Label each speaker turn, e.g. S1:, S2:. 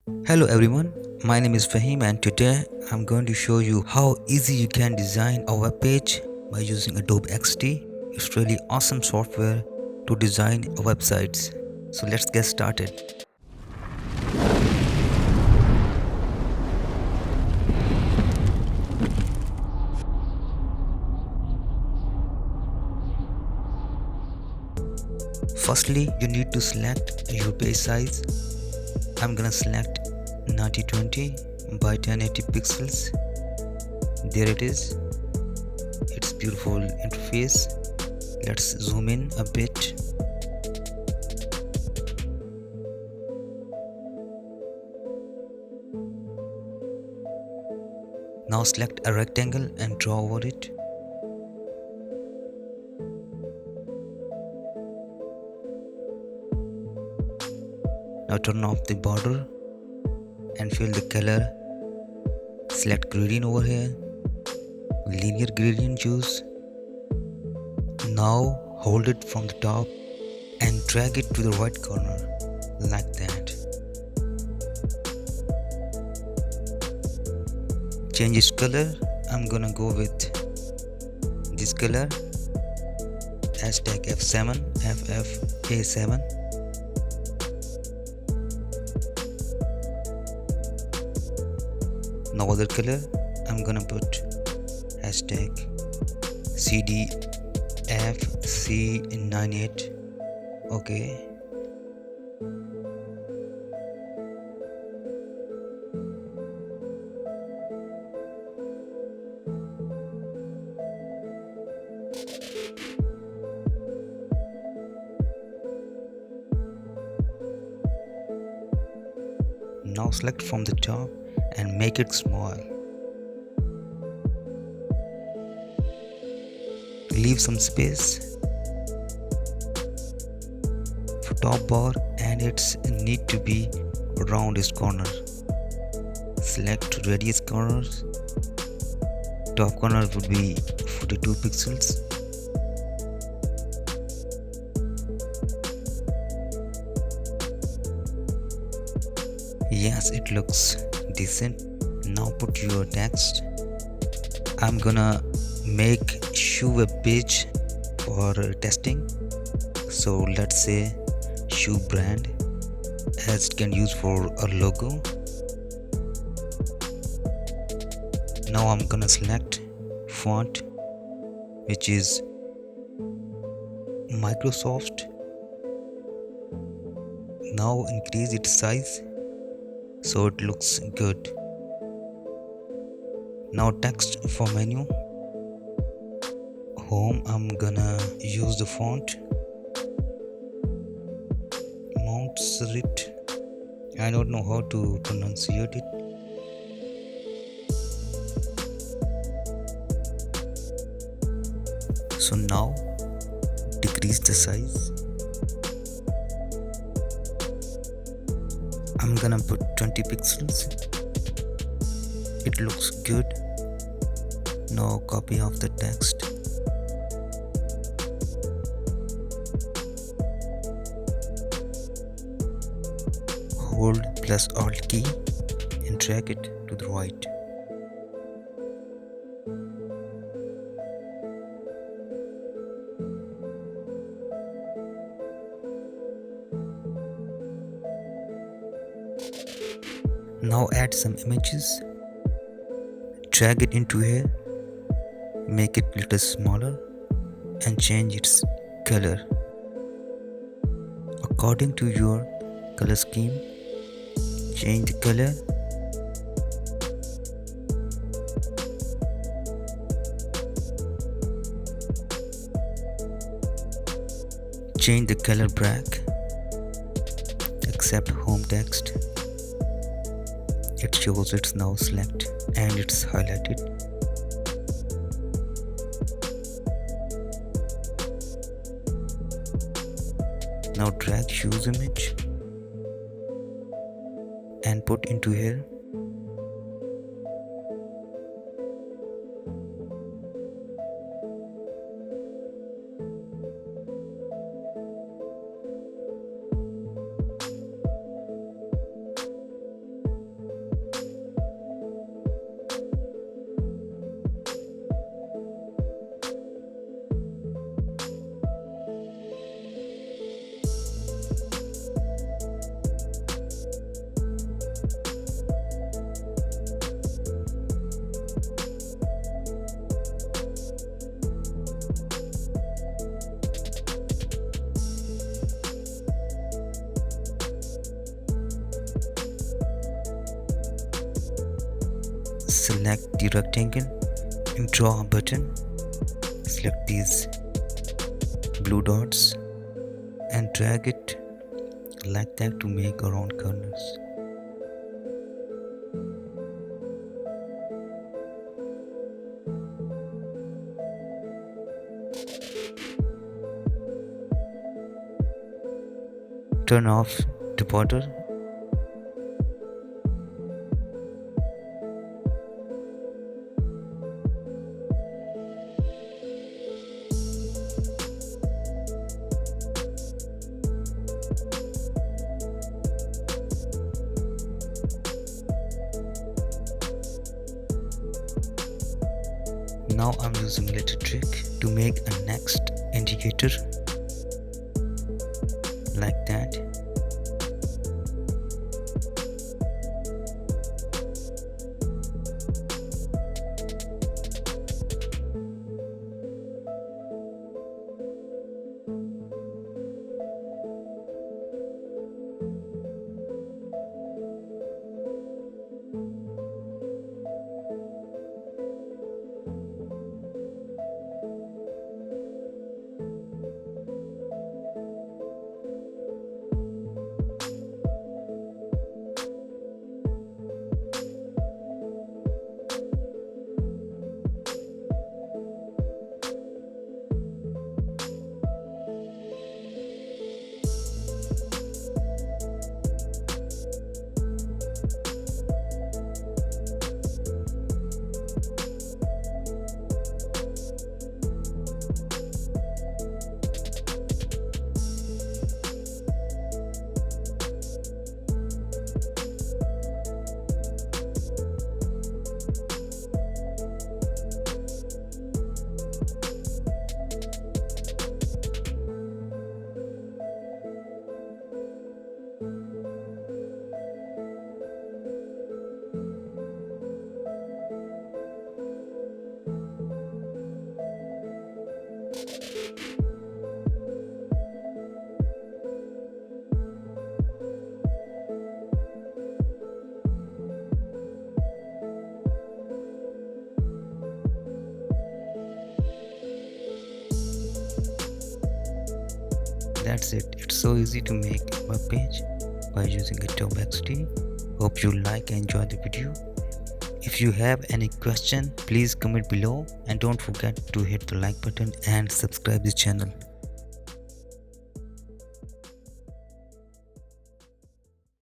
S1: Hello everyone, my name is Fahim and today I'm going to show you how easy you can design a web page by using Adobe XD. It's really awesome software to design websites. So let's get started. Firstly, you need to select your page size. I'm gonna select 9020 by 1080 pixels. There it is. It's beautiful interface. Let's zoom in a bit. Now select a rectangle and draw over it. Now turn off the border and fill the color. Select gradient over here. Linear gradient choose. Now hold it from the top and drag it to the right corner like that. Change its color. I'm gonna go with this color. Hashtag F7 FFA7. Now other color, I'm gonna put hashtag CDFC98. Okay. Now select from the top and make it small. Leave some space for top bar and its need to be around its corner. Select radius corners. Top corner would be 42 pixels. Yes, it looks decent. Now put your text. I'm gonna make shoe web page for testing. So let's say shoe brand, as it can use for a logo. Now I'm gonna select font, which is Microsoft. Now increase its size so it looks good. Now text for menu. Home, I'm gonna use the font Montserrat. I don't know how to pronunciate it. So now decrease the size. I'm gonna put 20 pixels. It looks good. Now copy of the text. Hold plus Alt key and drag it to the right. Now add some images. Drag it into here. Make it a little smaller and change its color according to your color scheme. Change the color. Change the color black. Accept home text. It shows it's now select and it's highlighted. Now drag shoes image and put into here. select the rectangle, draw a button, select these blue dots and drag it like that to make around corners. Turn off the border. Now I'm using a little trick to make a next indicator like that. That's it. It's so easy to make a web page by using Adobe XD. Hope you like and enjoy the video. If you have any question, please comment below and don't forget to hit the like button and subscribe the channel.